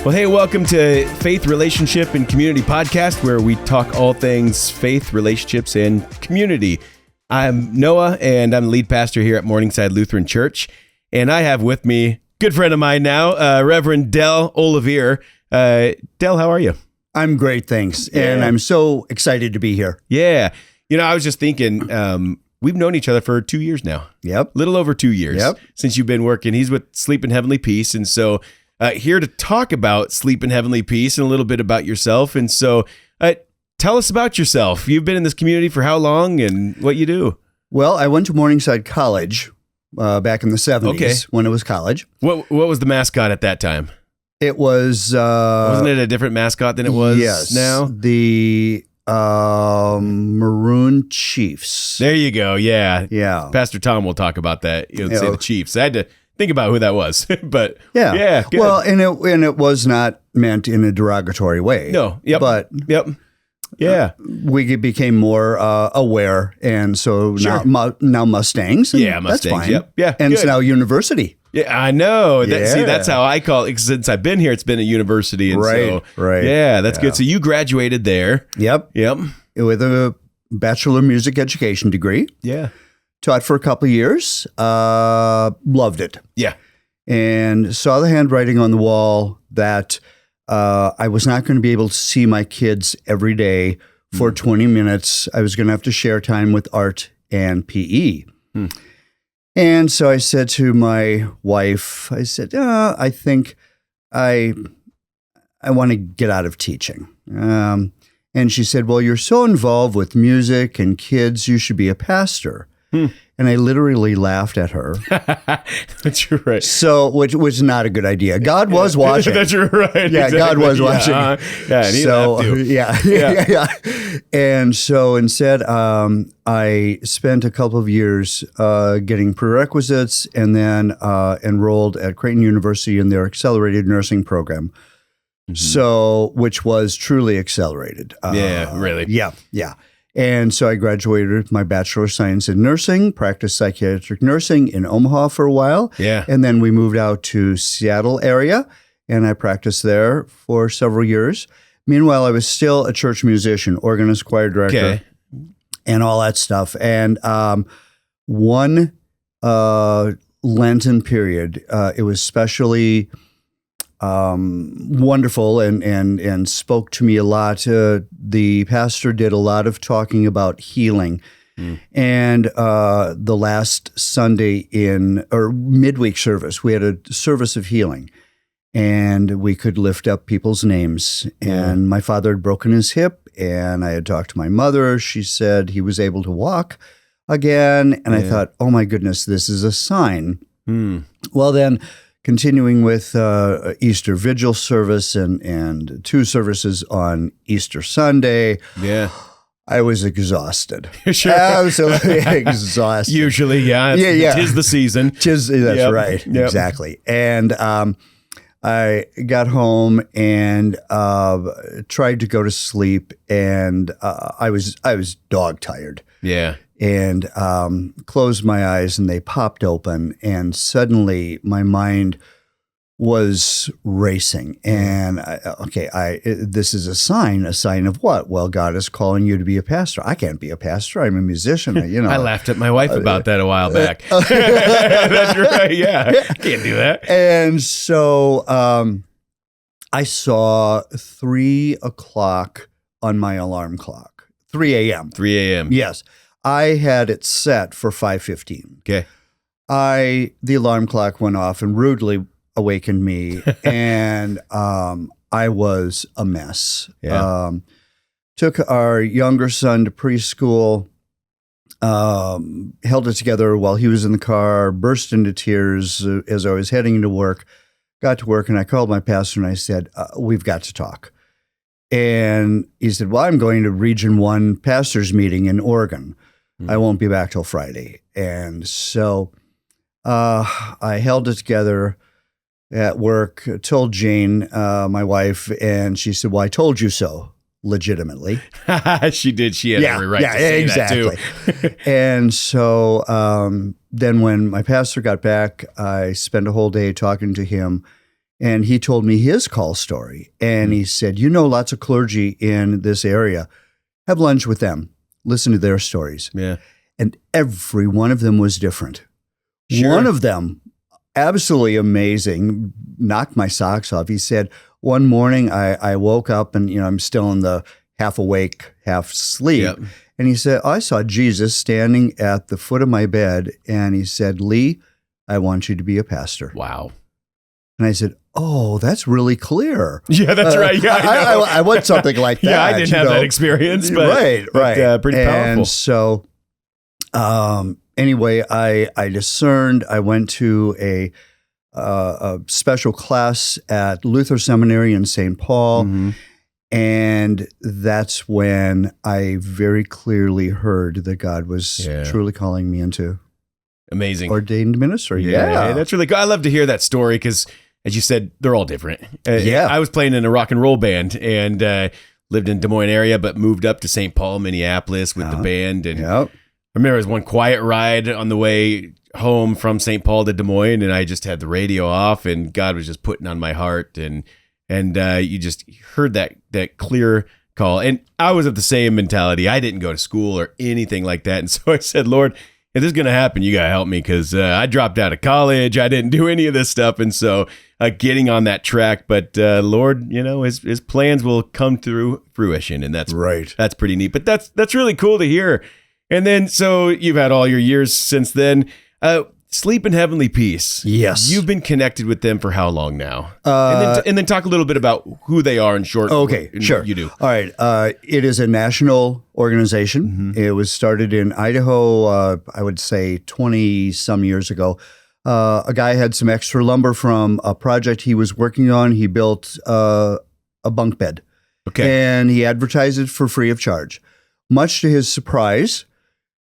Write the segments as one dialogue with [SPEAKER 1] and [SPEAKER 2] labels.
[SPEAKER 1] Well, hey, welcome to Faith, Relationship, and Community Podcast, where we talk all things faith, relationships, and community. I'm Noah, and I'm the lead pastor here at Morningside Lutheran Church. And I have with me a good friend of mine now, Reverend Del Olivier. Del, how are you?
[SPEAKER 2] I'm great, thanks. Yeah. And I'm so excited to be here.
[SPEAKER 1] Yeah. You know, I was just thinking, we've known each other for 2 years now.
[SPEAKER 2] Yep.
[SPEAKER 1] Little over 2 years since you've been working. He's with Sleep in Heavenly Peace. And so here to talk about Sleep in Heavenly Peace and a little bit about yourself. And so tell us about yourself. You've been in this community for how long and what you do?
[SPEAKER 2] Well, I went to Morningside College back in the 70s when it was college.
[SPEAKER 1] What was the mascot at that time?
[SPEAKER 2] It was...
[SPEAKER 1] wasn't it a different mascot than it was now?
[SPEAKER 2] The Maroon Chiefs.
[SPEAKER 1] There you go. Yeah.
[SPEAKER 2] Yeah.
[SPEAKER 1] Pastor Tom will talk about that. He'll say the Chiefs. I had to think about who that was, but yeah. Good.
[SPEAKER 2] Well, and it was not meant in a derogatory way.
[SPEAKER 1] No. Yep.
[SPEAKER 2] But
[SPEAKER 1] yeah,
[SPEAKER 2] we became more aware, and so now Mustangs.
[SPEAKER 1] Yeah, Mustangs.
[SPEAKER 2] That's fine.
[SPEAKER 1] Yep. Yeah,
[SPEAKER 2] and
[SPEAKER 1] good.
[SPEAKER 2] It's now university.
[SPEAKER 1] Yeah, I know. See, that's how I call it. Since I've been here, it's been a university, and
[SPEAKER 2] right.
[SPEAKER 1] Yeah, that's good. So you graduated there.
[SPEAKER 2] Yep. With a Bachelor of Music Education degree.
[SPEAKER 1] Yeah.
[SPEAKER 2] Taught for a couple of years. Loved it.
[SPEAKER 1] Yeah.
[SPEAKER 2] And saw the handwriting on the wall that I was not going to be able to see my kids every day for 20 minutes. I was going to have to share time with art and PE. And so I said to my wife, I said, I think I want to get out of teaching. And she said, well, you're so involved with music and kids, you should be a pastor. And I literally laughed at her.
[SPEAKER 1] That's right.
[SPEAKER 2] So, which was not a good idea. God was watching.
[SPEAKER 1] That's right.
[SPEAKER 2] Yeah, exactly. God was watching.
[SPEAKER 1] And he laughed too.
[SPEAKER 2] Yeah. And so instead, I spent a couple of years getting prerequisites and then enrolled at Creighton University in their accelerated nursing program. So, which was truly accelerated.
[SPEAKER 1] Really.
[SPEAKER 2] Yeah. And so I graduated with my Bachelor of Science in Nursing, practiced psychiatric nursing in Omaha for a while.
[SPEAKER 1] Yeah.
[SPEAKER 2] And then we moved out to Seattle area, and I practiced there for several years. Meanwhile, I was still a church musician, organist, choir director, and all that stuff. And one Lenten period, it was especially wonderful and spoke to me a lot. The pastor did a lot of talking about healing. And the last Sunday or midweek service, we had a service of healing, and we could lift up people's names. And my father had broken his hip, and I had talked to my mother. She said he was able to walk again. And I thought, oh my goodness, this is a sign. Well, then continuing with Easter Vigil service and 2 services on Easter Sunday.
[SPEAKER 1] Yeah.
[SPEAKER 2] I was exhausted.
[SPEAKER 1] Sure.
[SPEAKER 2] Absolutely exhausted.
[SPEAKER 1] Usually, yeah. 'Tis the season.
[SPEAKER 2] That's right. Yep. Exactly. And I got home and tried to go to sleep, and I was dog tired.
[SPEAKER 1] Yeah.
[SPEAKER 2] And closed my eyes, and they popped open, and suddenly my mind was racing. And this is a sign of what? Well, God is calling you to be a pastor. I can't be a pastor. I'm a musician.
[SPEAKER 1] I laughed at my wife about that a while back. That's right. Yeah, can't do that.
[SPEAKER 2] And so I saw 3 o'clock on my alarm clock. 3 a.m.
[SPEAKER 1] 3 a.m.
[SPEAKER 2] Yes. I had it set for 5:15.
[SPEAKER 1] Okay.
[SPEAKER 2] The alarm clock went off and rudely awakened me, and I was a mess.
[SPEAKER 1] Yeah.
[SPEAKER 2] Took our younger son to preschool, held it together while he was in the car, burst into tears as I was heading into work, got to work, and I called my pastor and I said, we've got to talk. And he said, well, I'm going to Region 1 pastors meeting in Oregon. I won't be back till Friday. And so I held it together at work, told Jane, my wife, and she said, well, I told you so, legitimately.
[SPEAKER 1] She did. She had every right to say
[SPEAKER 2] exactly.
[SPEAKER 1] that too.
[SPEAKER 2] And so then when my pastor got back, I spent a whole day talking to him. And he told me his call story. And he said, lots of clergy in this area. Have lunch with them. Listen to their stories.
[SPEAKER 1] Yeah.
[SPEAKER 2] And every one of them was different.
[SPEAKER 1] Sure.
[SPEAKER 2] One of them, absolutely amazing, knocked my socks off. He said, one morning I woke up and, I'm still in the half awake, half sleep.
[SPEAKER 1] Yep.
[SPEAKER 2] And he said, I saw Jesus standing at the foot of my bed. And he said, Lee, I want you to be a pastor.
[SPEAKER 1] Wow.
[SPEAKER 2] And I said, oh, that's really clear.
[SPEAKER 1] Yeah, that's right. Yeah,
[SPEAKER 2] I want something like that.
[SPEAKER 1] Yeah, I didn't have that experience, but
[SPEAKER 2] right.
[SPEAKER 1] Pretty powerful.
[SPEAKER 2] And so, anyway, I discerned. I went to a special class at Lutheran Seminary in St. Paul, and that's when I very clearly heard that God was truly calling me into
[SPEAKER 1] amazing
[SPEAKER 2] ordained ministry.
[SPEAKER 1] Yeah, that's really cool. I love to hear that story because, as you said, they're all different. I was playing in a rock and roll band and lived in Des Moines area, but moved up to St. Paul, Minneapolis with the band. And I remember it was one quiet ride on the way home from St. Paul to Des Moines, and I just had the radio off, and God was just putting on my heart, and you just heard that clear call. And I was of the same mentality. I didn't go to school or anything like that, and so I said, Lord, if this is going to happen, you got to help me because I dropped out of college. I didn't do any of this stuff. And so getting on that track. But Lord, his plans will come through fruition. And that's right. That's pretty neat. But that's really cool to hear. And then so you've had all your years since then. Sleep in Heavenly Peace.
[SPEAKER 2] Yes.
[SPEAKER 1] You've been connected with them for how long now? And then talk a little bit about who they are in short.
[SPEAKER 2] Okay, sure.
[SPEAKER 1] You do.
[SPEAKER 2] All right. It is a national organization. It was started in Idaho, I would say 20 some years ago. A guy had some extra lumber from a project he was working on. He built a bunk bed. Okay. And he advertised it for free of charge. Much to his surprise,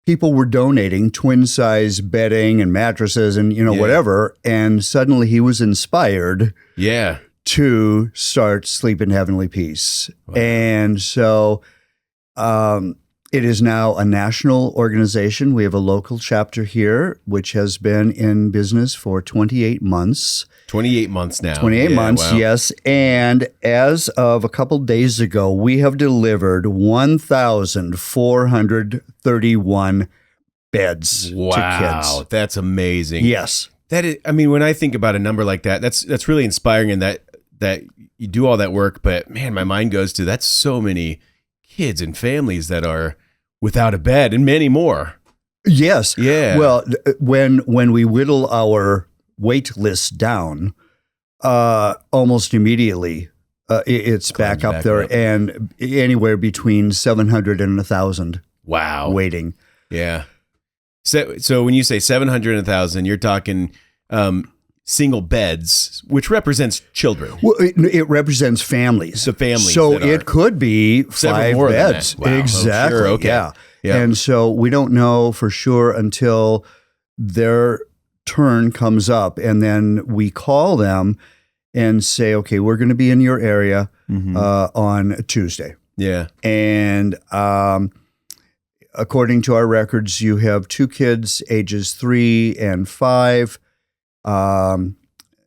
[SPEAKER 2] people were donating twin-size bedding and mattresses and, whatever. And suddenly he was inspired to start Sleep in Heavenly Peace. Wow. And so it is now a national organization. We have a local chapter here, which has been in business for 28 months.
[SPEAKER 1] 28 months now.
[SPEAKER 2] 28 months,
[SPEAKER 1] wow.
[SPEAKER 2] Yes. And as of a couple days ago, we have delivered 1,431 beds to kids.
[SPEAKER 1] Wow, that's amazing.
[SPEAKER 2] Yes.
[SPEAKER 1] That is, when I think about a number like that, that's really inspiring, and that you do all that work. But man, my mind goes to that's so many kids and families that are without a bed, and many more.
[SPEAKER 2] Yes.
[SPEAKER 1] Yeah.
[SPEAKER 2] Well, when we whittle our wait list down, almost immediately it's back up there, and anywhere between 700 and 1,000.
[SPEAKER 1] Wow.
[SPEAKER 2] Waiting.
[SPEAKER 1] Yeah. So when you say 700 and 1,000, you're talking single beds, which represents children.
[SPEAKER 2] Well, it represents families.
[SPEAKER 1] The families.
[SPEAKER 2] So it could be 5 beds.
[SPEAKER 1] Wow.
[SPEAKER 2] Exactly.
[SPEAKER 1] Oh, sure. Okay.
[SPEAKER 2] Yeah.
[SPEAKER 1] Yeah.
[SPEAKER 2] And so we don't know for sure until their turn comes up, and then we call them and say, okay, we're going to be in your area on Tuesday.
[SPEAKER 1] Yeah.
[SPEAKER 2] And according to our records, you have 2 kids, ages 3 and 5,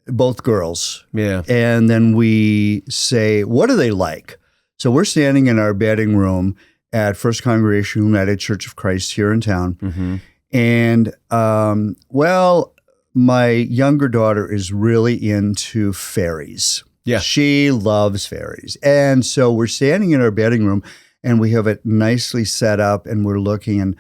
[SPEAKER 2] both girls. Yeah. And then we say, what are they like? So we're standing in our bedding room at First Congregational United Church of Christ here in town. And, my younger daughter is really into fairies. Yeah. She loves fairies. And so we're standing in our bedding room, and we have it nicely set up, and we're looking, and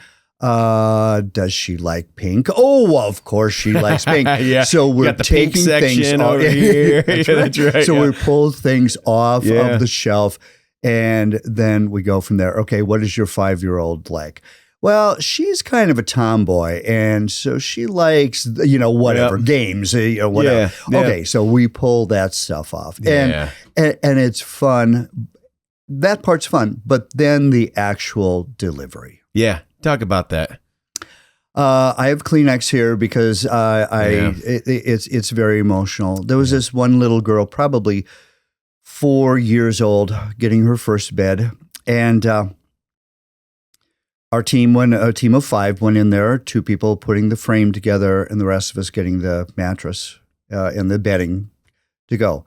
[SPEAKER 2] does she like pink? Oh, of course she likes pink. So we're taking things off.
[SPEAKER 1] Here. That's right.
[SPEAKER 2] So we pull things off of the shelf, and then we go from there. Okay, what is your 5-year-old like? Well, she's kind of a tomboy, and so she likes, whatever, games, whatever. Yeah. Okay, so we pull that stuff off. And it's fun. That part's fun, but then the actual delivery.
[SPEAKER 1] Yeah, talk about that.
[SPEAKER 2] I have Kleenex here because it's very emotional. There was this one little girl, probably 4 years old, getting her first bed, and a team of 5 went in there, 2 people putting the frame together, and the rest of us getting the mattress and the bedding to go.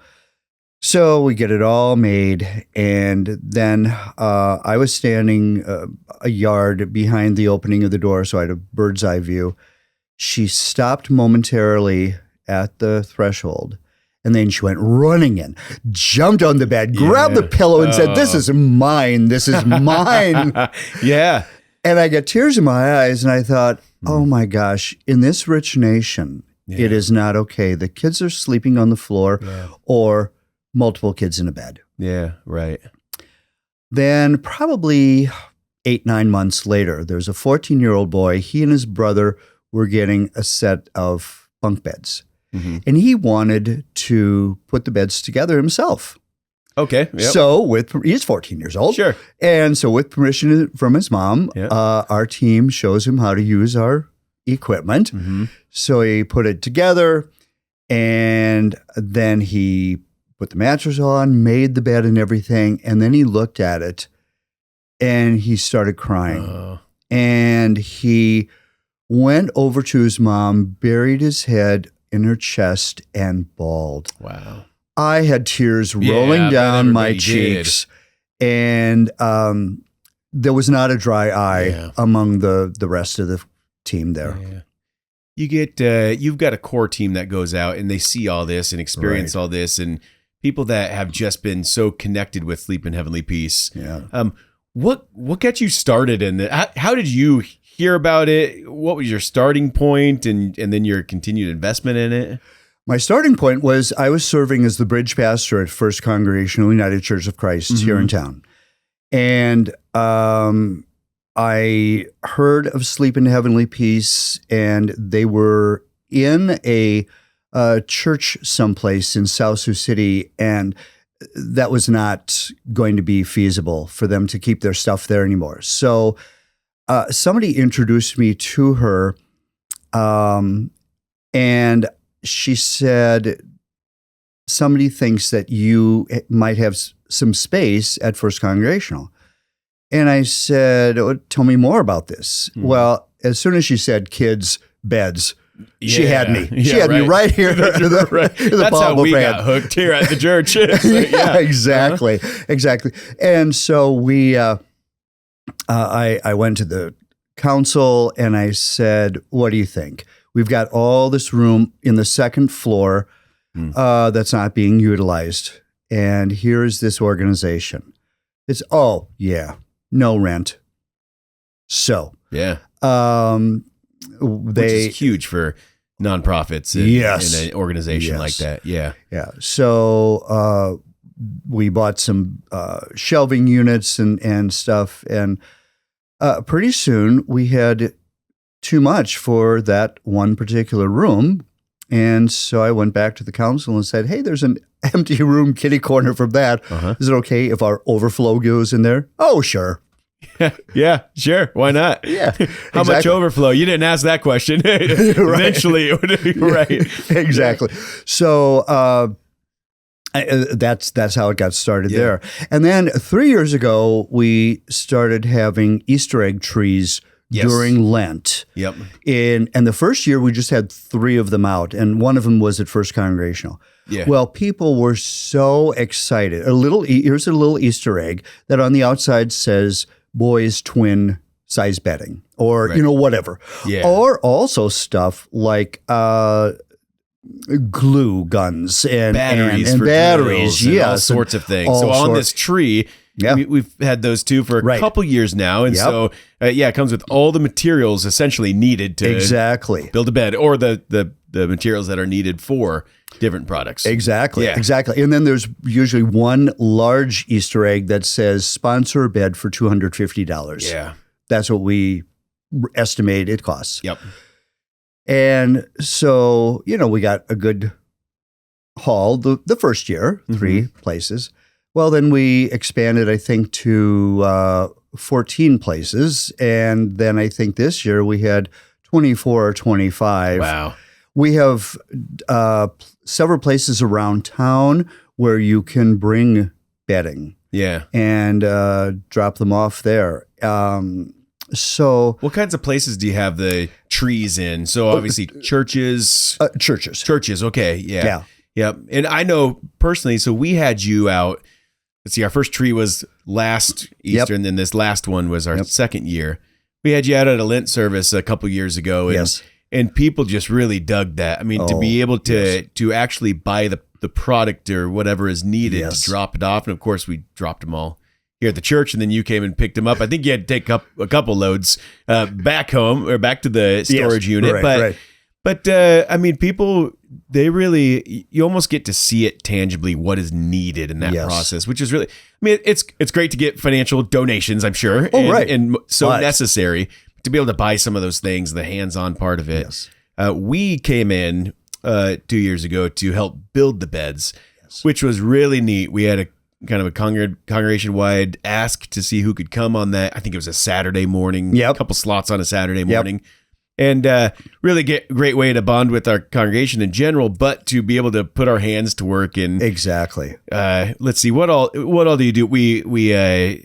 [SPEAKER 2] So we get it all made, and then I was standing a yard behind the opening of the door, so I had a bird's eye view. She stopped momentarily at the threshold, and then she went running in, jumped on the bed, grabbed the pillow, and said, "This is mine. This is mine."
[SPEAKER 1] Yeah.
[SPEAKER 2] And I got tears in my eyes, and I thought, oh my gosh, in this rich nation, it is not okay. The kids are sleeping on the floor or multiple kids in a bed.
[SPEAKER 1] Yeah, right.
[SPEAKER 2] Then probably 8-9 months later, there's a 14-year-old boy. He and his brother were getting a set of bunk beds. Mm-hmm. And he wanted to put the beds together himself.
[SPEAKER 1] Okay. Yep.
[SPEAKER 2] So he's 14 years old.
[SPEAKER 1] Sure.
[SPEAKER 2] And so with permission from his mom, our team shows him how to use our equipment. Mm-hmm. So he put it together, and then he put the mattress on, made the bed and everything, and then he looked at it, and he started crying. And he went over to his mom, buried his head in her chest, and bawled.
[SPEAKER 1] Wow.
[SPEAKER 2] I had tears rolling down my cheeks, and there was not a dry eye among the rest of the team there. Yeah.
[SPEAKER 1] You get you've got a core team that goes out and they see all this and experience all this, and people that have just been so connected with Sleep in Heavenly Peace. Yeah. What got you started in it? How did you hear about it? What was your starting point, and then your continued investment in it?
[SPEAKER 2] My starting point was I was serving as the bridge pastor at First Congregational United Church of Christ here in town. And I heard of Sleep in Heavenly Peace, and they were in a church someplace in South Sioux City, and that was not going to be feasible for them to keep their stuff there anymore. So somebody introduced me to her, and she said, somebody thinks that you might have some space at First Congregational. And I said, tell me more about this. Mm-hmm. Well, as soon as she said kids, beds, she had me. She had me right here.
[SPEAKER 1] That's how we got hooked here at the church.
[SPEAKER 2] Exactly. Exactly. And so I went to the council and I said, what do you think? We've got all this room in the second floor that's not being utilized. And here's this organization. It's, no rent. So,
[SPEAKER 1] which is huge for nonprofits in an organization like that. Yeah.
[SPEAKER 2] Yeah. So, we bought some shelving units and stuff. And pretty soon we had too much for that one particular room. And so I went back to the council and said, hey, there's an empty room kitty corner from that. Is it okay if our overflow goes in there? Oh, sure.
[SPEAKER 1] Yeah, sure. Why not?
[SPEAKER 2] Yeah.
[SPEAKER 1] How much overflow? You didn't ask that question. Eventually it would be right.
[SPEAKER 2] Exactly. So that's how it got started there. And then 3 years ago, we started having Easter egg trees during Lent. Yep. And the first year we just had 3 of them out, and one of them was at First Congregational. Yeah. Well, people were so excited. Here's a little Easter egg that on the outside says boys twin size bedding, or whatever. Yeah. Or also stuff like glue guns and batteries,
[SPEAKER 1] and all sorts of things. So on this tree. Yeah. We've had those too for a couple years now. And so, it comes with all the materials essentially needed to build a bed, or the materials that are needed for different products.
[SPEAKER 2] Exactly. And then there's usually one large Easter egg that says sponsor a bed for $250. Yeah. That's what we estimate it costs. Yep. And so, we got a good haul the first year, 3 places. Well, then we expanded, I think, to 14 places. And then I think this year we had 24 or 25. Wow. We have several places around town where you can bring bedding. Yeah. And drop them off there. So
[SPEAKER 1] what kinds of places do you have the trees in? So obviously churches.
[SPEAKER 2] Churches.
[SPEAKER 1] Okay. Yeah. Yep. And I know personally, so we had you out. Let's see, our first tree was last Easter, and then this last one was our second year. We had you out at a Lent service a couple years ago. And, and people just really dug that. I mean, to be able to actually buy the product or whatever is needed to drop it off. And of course, we dropped them all here at the church, and then you came and picked them up. I think you had to take up a couple loads back home or back to the storage unit. But I mean, people, they really, you almost get to see it tangibly, what is needed in that process, which is really, I mean, it's great to get financial donations, I'm sure. And so necessary to be able to buy some of those things, the hands-on part of it. We came in 2 years ago to help build the beds, which was really neat. We had a kind of a congregation-wide ask to see who could come on that. I think it was a Saturday morning, a couple slots on a Saturday morning. And really great way to bond with our congregation in general, but to be able to put our hands to work and let's see, what all do you do? We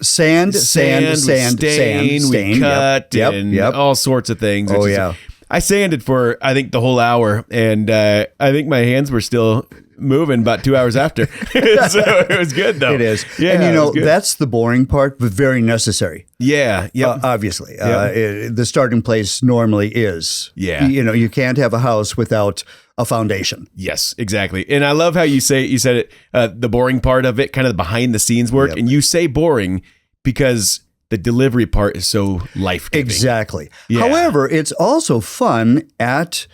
[SPEAKER 1] sand, stain, we cut, and all sorts of things. I sanded for I think the whole hour, and I think my hands were still moving about 2 hours after. So it was good though.
[SPEAKER 2] It is. And that's the boring part, but very necessary. Obviously. The starting place normally is. You can't have a house without a foundation.
[SPEAKER 1] Yes, exactly. And I love how you said it, the boring part of it, kind of the behind the scenes work. And you say boring because the delivery part is so life-giving.
[SPEAKER 2] Exactly. However, it's also fun I've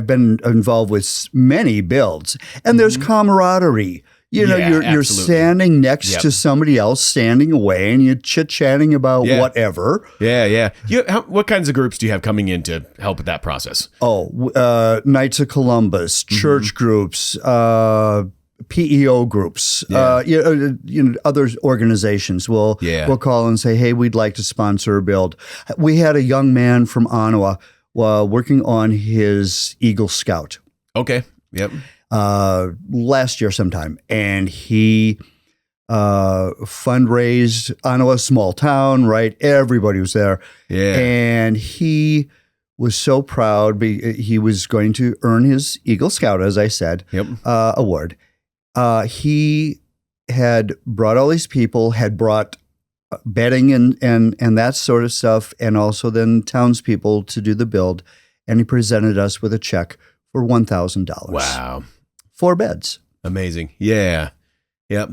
[SPEAKER 2] been involved with many builds, and there's camaraderie. You're standing next to somebody else standing away, and you're chit-chatting about whatever.
[SPEAKER 1] What kinds of groups do you have coming in to help with that process?
[SPEAKER 2] Knights of Columbus, church groups, PEO groups, other organizations will call and say, hey, we'd like to sponsor a build. We had a young man from Ottawa working on his Eagle Scout. Last year sometime. And he fundraised. Ottawa, small town, right? Everybody was there. And he was so proud. He was going to earn his Eagle Scout, as I said, award. He had brought all these people, had brought bedding and that sort of stuff, and also then townspeople to do the build. And he presented us with a check for $1,000.
[SPEAKER 1] Wow.
[SPEAKER 2] 4 beds.
[SPEAKER 1] Amazing. Yeah. Yep.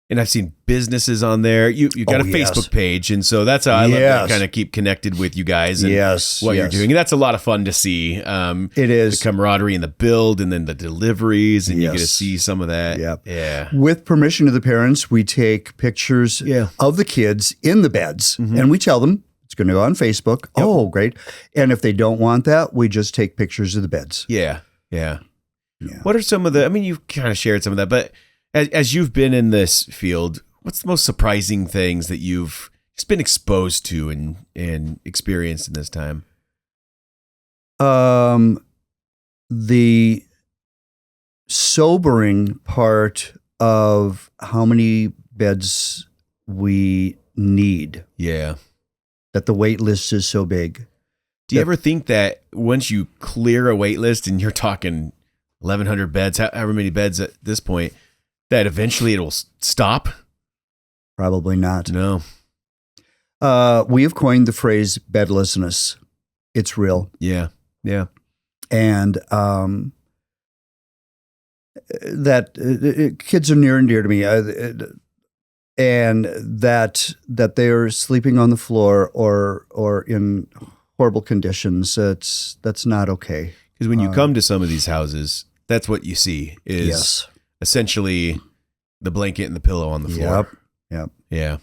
[SPEAKER 1] And I've seen businesses on there. You got a Facebook page, and so that's how I love to kind of keep connected with you guys and what you're doing. And that's a lot of fun to see. It is. The camaraderie and the build, and then the deliveries, and you get to see some of that.
[SPEAKER 2] With permission of the parents, we take pictures of the kids in the beds, and we tell them it's going to go on Facebook. Oh, great. And if they don't want that, we just take pictures of the beds.
[SPEAKER 1] What are some of the, I mean, you've kind of shared some of that, but as you've been in this field, what's the most surprising things that you've just been exposed to and experienced in this time?
[SPEAKER 2] The sobering part of how many beds we need. That the wait list is so big.
[SPEAKER 1] Do you ever think that once you clear a wait list, and you're talking 1,100 beds, however many beds at this point, that eventually it'll stop?
[SPEAKER 2] Probably not.
[SPEAKER 1] No.
[SPEAKER 2] We have coined the phrase bedlessness. It's real. And that kids are near and dear to me. And that they are sleeping on the floor or in horrible conditions. That's not okay.
[SPEAKER 1] Because when you come to some of these houses, that's what you see is essentially the blanket and the pillow on the floor. Yeah.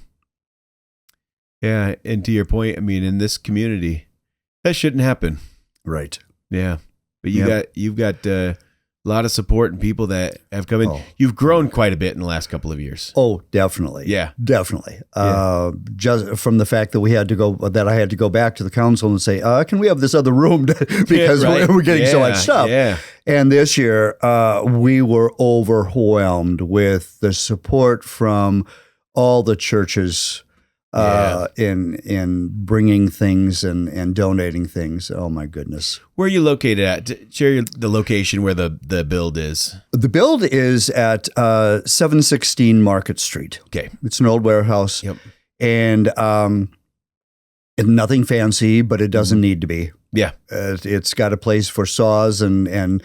[SPEAKER 1] And to your point, I mean, in this community, that shouldn't happen.
[SPEAKER 2] Right.
[SPEAKER 1] Yeah. But you've got a lot of support and people that have come in. You've grown quite a bit in the last couple of years.
[SPEAKER 2] Oh, definitely.
[SPEAKER 1] Yeah.
[SPEAKER 2] Definitely. Just from the fact that I had to go back to the council and say, can we have this other room because we're getting so much stuff. And this year, we were overwhelmed with the support from all the churches in bringing things and donating things. Oh my goodness.
[SPEAKER 1] Where are you located at? Share the location where the build is.
[SPEAKER 2] The build is at 716 Market Street.
[SPEAKER 1] Okay.
[SPEAKER 2] It's an old warehouse.
[SPEAKER 1] Yep.
[SPEAKER 2] And nothing fancy, but it doesn't need to be.
[SPEAKER 1] Yeah.
[SPEAKER 2] It's got a place for saws and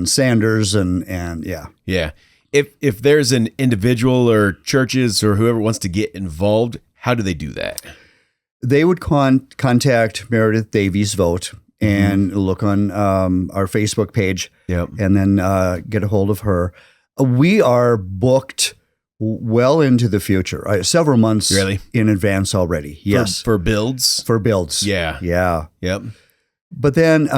[SPEAKER 2] sanders and yeah.
[SPEAKER 1] Yeah. If there's an individual or churches or whoever wants to get involved, how do they do that?
[SPEAKER 2] They would contact Meredith Davies Vote and look on our Facebook page.
[SPEAKER 1] Yep.
[SPEAKER 2] And then get a hold of her. We are booked well into the future, several months
[SPEAKER 1] Really?
[SPEAKER 2] in advance already. Yes.
[SPEAKER 1] For builds?
[SPEAKER 2] For builds.
[SPEAKER 1] Yeah.
[SPEAKER 2] Yeah.
[SPEAKER 1] Yep.
[SPEAKER 2] But then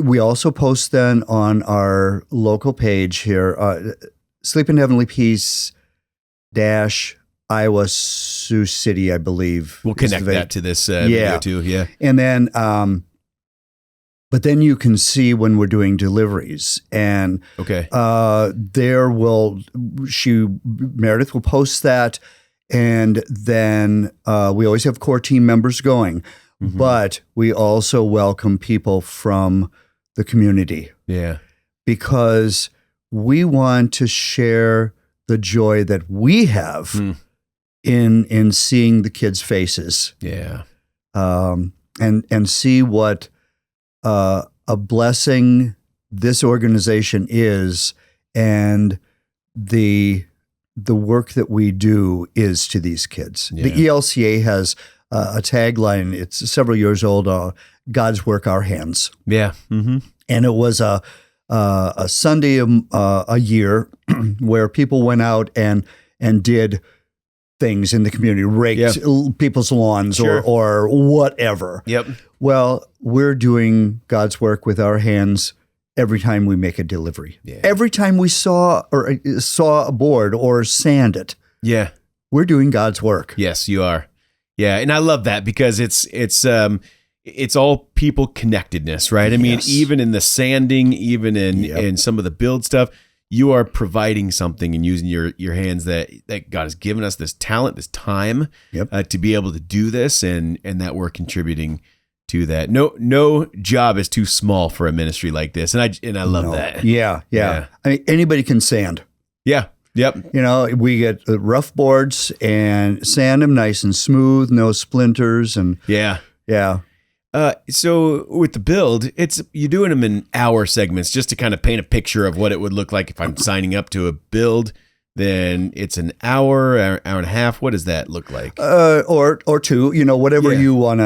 [SPEAKER 2] we also post then on our local page here, Sleep in Heavenly Peace - Iowa Sioux City, I believe.
[SPEAKER 1] We'll connect that to this video too. Yeah.
[SPEAKER 2] And then, but then you can see when we're doing deliveries, and
[SPEAKER 1] Okay.
[SPEAKER 2] Meredith will post that, and then we always have core team members going, but we also welcome people from the community.
[SPEAKER 1] Yeah.
[SPEAKER 2] Because we want to share the joy that we have in seeing the kids' faces.
[SPEAKER 1] Yeah.
[SPEAKER 2] And see what a blessing this organization is, and the work that we do is to these kids.
[SPEAKER 1] Yeah.
[SPEAKER 2] The ELCA has a tagline. It's several years old. God's work, our hands.
[SPEAKER 1] Yeah. Mm-hmm.
[SPEAKER 2] And it was a Sunday a year where people went out and did things in the community, raked people's lawns or whatever.
[SPEAKER 1] Yep.
[SPEAKER 2] Well, we're doing God's work with our hands every time we make a delivery.
[SPEAKER 1] Yeah.
[SPEAKER 2] Every time we saw a board or sand it.
[SPEAKER 1] Yeah.
[SPEAKER 2] We're doing God's work.
[SPEAKER 1] Yes, you are. Yeah, and I love that because it's all people connectedness, right? I mean, even in the sanding, even in some of the build stuff, you are providing something and using your hands that God has given us this talent, this time to be able to do this, and that we're contributing to that. No job is too small for a ministry like this, and I love that.
[SPEAKER 2] Yeah. I mean, anybody can sand.
[SPEAKER 1] Yeah. Yep.
[SPEAKER 2] You know, we get rough boards and sand them nice and smooth, no splinters, and
[SPEAKER 1] yeah. So with the build, you're doing them in hour segments just to kind of paint a picture of what it would look like if I'm signing up to a build. Then it's an hour and a half. What does that look like?
[SPEAKER 2] Or two, you know, whatever you want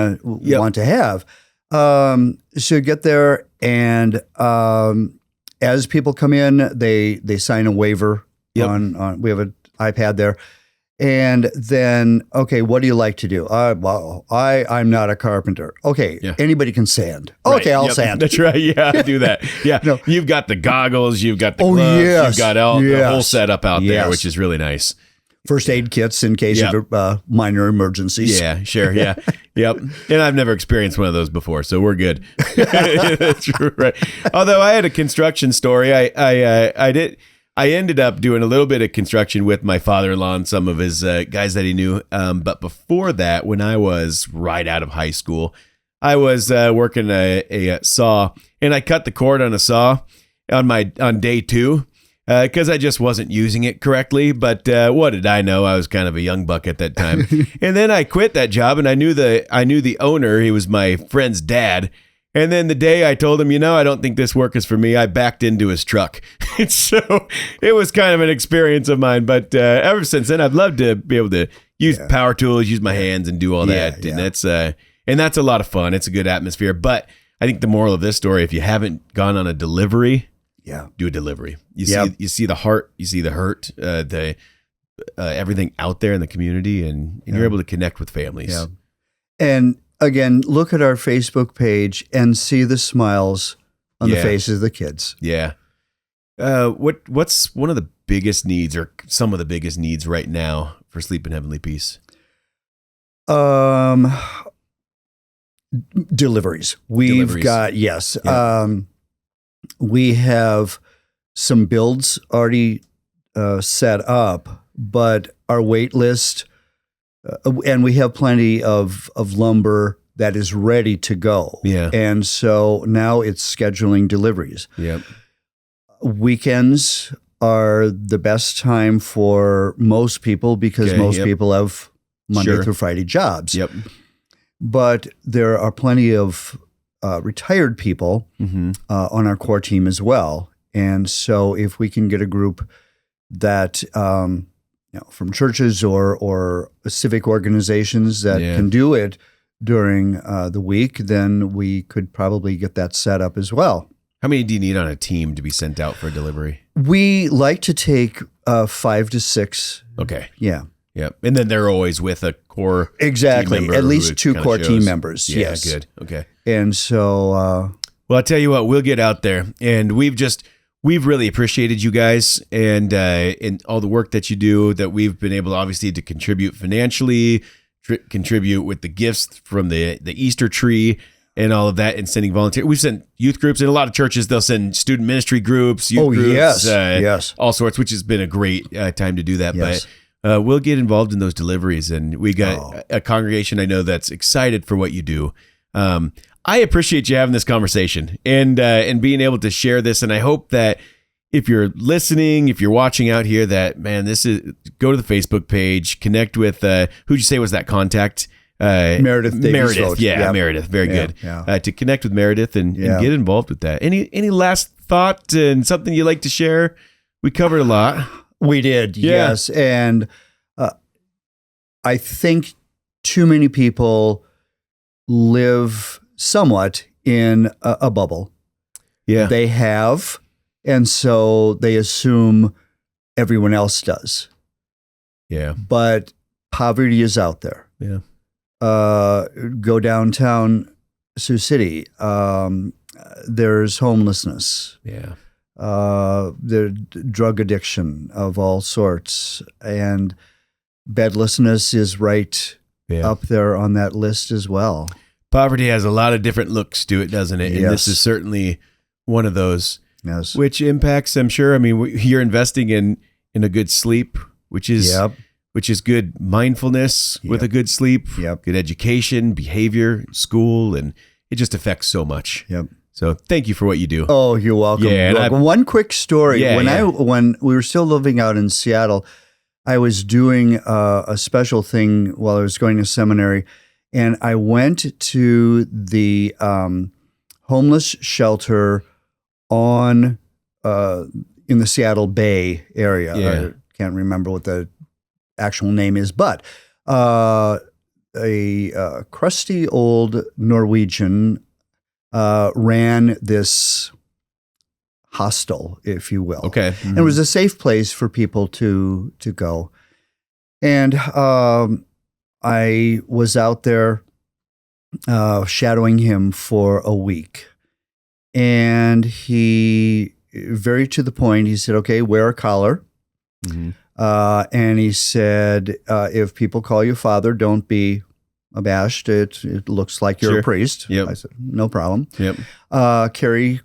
[SPEAKER 2] to have. So get there, and as people come in, they sign a waiver on. We have an iPad there. And then, okay, what do you like to do? I'm not a carpenter. Okay, anybody can sand. Okay, I'll sand.
[SPEAKER 1] That's right. Yeah, I do that. Yeah, you've got the goggles, you've got the gloves, you've got the whole setup out there, which is really nice.
[SPEAKER 2] First aid kits in case of minor emergencies.
[SPEAKER 1] Yeah, sure. Yeah, yep. And I've never experienced one of those before, so we're good. That's right. Although I had a construction story, I ended up doing a little bit of construction with my father-in-law and some of his guys that he knew. But before that, when I was right out of high school, I was working a saw, and I cut the cord on a saw on day 2 because I just wasn't using it correctly. But what did I know? I was kind of a young buck at that time. And then I quit that job, and I knew the owner. He was my friend's dad. And then the day I told him, I don't think this work is for me, I backed into his truck. So it was kind of an experience of mine. But ever since then, I've loved to be able to use power tools, use my hands, and do all that. And that's a lot of fun. It's a good atmosphere. But I think the moral of this story, if you haven't gone on a delivery, do a delivery. You see the heart, you see the hurt, everything out there in the community, and you're able to connect with families.
[SPEAKER 2] Yeah. And again, look at our Facebook page and see the smiles on the faces of the kids.
[SPEAKER 1] Yeah. What's one of the biggest needs, or some of the biggest needs right now for Sleep in Heavenly Peace?
[SPEAKER 2] Deliveries. We've got we have some builds already set up, but our wait list and we have plenty of lumber that is ready to go.
[SPEAKER 1] Yeah.
[SPEAKER 2] And so now it's scheduling deliveries.
[SPEAKER 1] Yep.
[SPEAKER 2] Weekends are the best time for most people because most people have Monday through Friday jobs.
[SPEAKER 1] Yep.
[SPEAKER 2] But there are plenty of retired people on our core team as well. And so if we can get a group that from churches or civic organizations that can do it during the week, then we could probably get that set up as well.
[SPEAKER 1] How many do you need on a team to be sent out for delivery?
[SPEAKER 2] We like to take 5 to 6.
[SPEAKER 1] Okay.
[SPEAKER 2] Yeah.
[SPEAKER 1] Yep. And then they're always with a core
[SPEAKER 2] exactly.
[SPEAKER 1] team member
[SPEAKER 2] At least 2 core team members.
[SPEAKER 1] Yeah,
[SPEAKER 2] yes.
[SPEAKER 1] Good. Okay.
[SPEAKER 2] And so
[SPEAKER 1] well, I'll tell you what, we'll get out there, and we've really appreciated you guys and all the work that you do, that we've been able obviously to contribute financially, contribute with the gifts from the Easter tree and all of that, and sending volunteers. We've sent youth groups, in a lot of churches they'll send student ministry groups, youth groups,
[SPEAKER 2] yes,
[SPEAKER 1] all sorts, which has been a great time to do that.
[SPEAKER 2] Yes.
[SPEAKER 1] But we'll get involved in those deliveries, and we got a congregation I know that's excited for what you do. I appreciate you having this conversation and being able to share this, and I hope that if you're listening, if you're watching out here, that man, go to the Facebook page, connect with who'd you say was that contact?
[SPEAKER 2] Meredith Davies.
[SPEAKER 1] Meredith, Meredith, very good.
[SPEAKER 2] Yeah.
[SPEAKER 1] To connect with Meredith and get involved with that. Any last thought and something you'd like to share? We covered a lot.
[SPEAKER 2] We did, yes, and I think too many people live somewhat in a bubble.
[SPEAKER 1] Yeah,
[SPEAKER 2] they have, and so they assume everyone else does.
[SPEAKER 1] Yeah,
[SPEAKER 2] but poverty is out there.
[SPEAKER 1] Yeah.
[SPEAKER 2] Go downtown Sioux City. There's homelessness.
[SPEAKER 1] Yeah.
[SPEAKER 2] There's drug addiction of all sorts. And bedlessness is right up there on that list as well.
[SPEAKER 1] Poverty has a lot of different looks to it, doesn't it? And this is certainly one of those.
[SPEAKER 2] Yes.
[SPEAKER 1] Which impacts, I'm sure, I mean, you're investing in a good sleep, which is good mindfulness with a good sleep, good education, behavior, school, and it just affects so much.
[SPEAKER 2] Yep.
[SPEAKER 1] So thank you for what you do.
[SPEAKER 2] Oh, you're welcome.
[SPEAKER 1] Yeah,
[SPEAKER 2] one quick story. When we were still living out in Seattle, I was doing a special thing while I was going to seminary, and I went to the homeless shelter in the Seattle Bay area.
[SPEAKER 1] Yeah.
[SPEAKER 2] I can't remember what the actual name is, but a crusty old Norwegian ran this hostel, if you will.
[SPEAKER 1] Okay.
[SPEAKER 2] Mm-hmm. And it was a safe place for people to go. And I was out there shadowing him for a week. And he, very to the point, he said, okay, wear a collar. Mm-hmm. And he said, if people call you father, don't be abashed. It looks like you're a priest.
[SPEAKER 1] Yep.
[SPEAKER 2] I said, no problem.
[SPEAKER 1] Yep.
[SPEAKER 2] Carry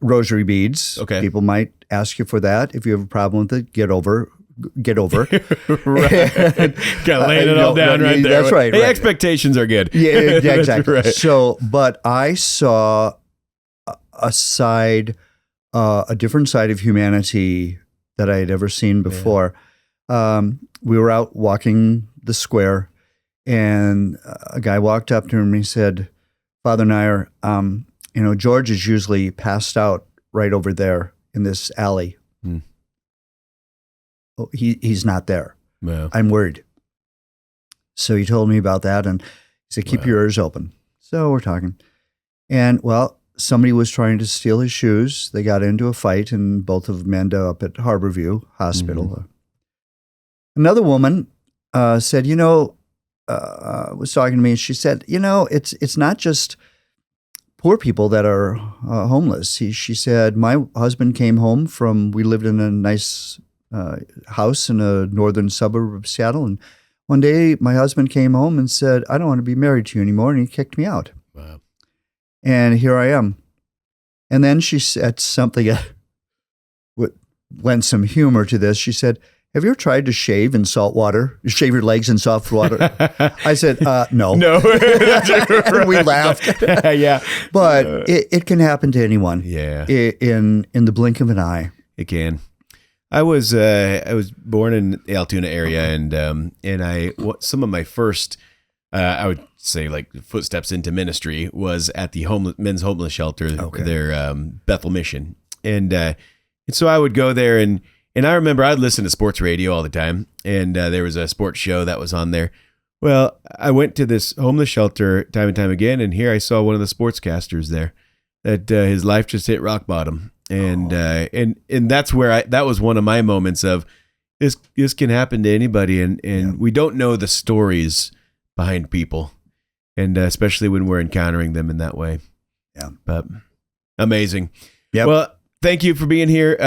[SPEAKER 2] rosary beads.
[SPEAKER 1] Okay.
[SPEAKER 2] People might ask you for that. If you have a problem with it, get over.
[SPEAKER 1] Right. Got laying it all down right there.
[SPEAKER 2] That's right.
[SPEAKER 1] Hey, expectations are good.
[SPEAKER 2] Yeah, exactly.
[SPEAKER 1] Right.
[SPEAKER 2] So, but I saw a different side of humanity that I had ever seen before. Yeah. We were out walking the square, and a guy walked up to him and he said, Father Nair, George is usually passed out right over there in this alley. Hmm. Oh, he's not there.
[SPEAKER 1] Wow.
[SPEAKER 2] I'm worried. So he told me about that, and he said, keep your ears open. So we're talking. And, somebody was trying to steal his shoes. They got into a fight, and both of them ended up at Harborview Hospital. Mm-hmm. Another woman said, was talking to me, and she said, it's not just poor people that are homeless. She said, my husband came home we lived in a nice house in a northern suburb of Seattle, and one day my husband came home and said, I don't want to be married to you anymore, and he kicked me out.
[SPEAKER 1] Wow.
[SPEAKER 2] And here I am. And then she said something that lent some humor to this. She said, have you ever tried to shave in salt water? Shave your legs in salt water? I said, no.
[SPEAKER 1] No.
[SPEAKER 2] And we laughed.
[SPEAKER 1] Yeah.
[SPEAKER 2] But it can happen to anyone.
[SPEAKER 1] Yeah.
[SPEAKER 2] In the blink of an eye.
[SPEAKER 1] It can. I was born in the Altoona area, and some of my first, I would say, like footsteps into ministry was at the men's homeless shelter, their Bethel Mission, and so I would go there, and I remember I'd listen to sports radio all the time, and there was a sports show that was on there. Well, I went to this homeless shelter time and time again, and here I saw one of the sportscasters there that his life just hit rock bottom. And that's where that was one of my moments of this can happen to anybody, and we don't know the stories behind people, and especially when we're encountering them in that way.
[SPEAKER 2] Yeah,
[SPEAKER 1] but amazing.
[SPEAKER 2] Yeah.
[SPEAKER 1] Well, thank you for being here.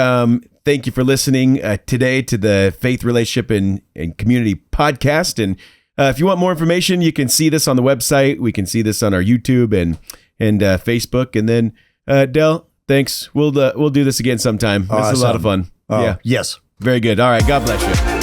[SPEAKER 1] Thank you for listening today to the Faith, Relationship, and Community podcast. And if you want more information, you can see this on the website. We can see this on our YouTube and Facebook. And then Del. Thanks. We'll do this again sometime. Awesome. This is a lot of fun.
[SPEAKER 2] Yeah. Yes.
[SPEAKER 1] Very good. All right. God bless you.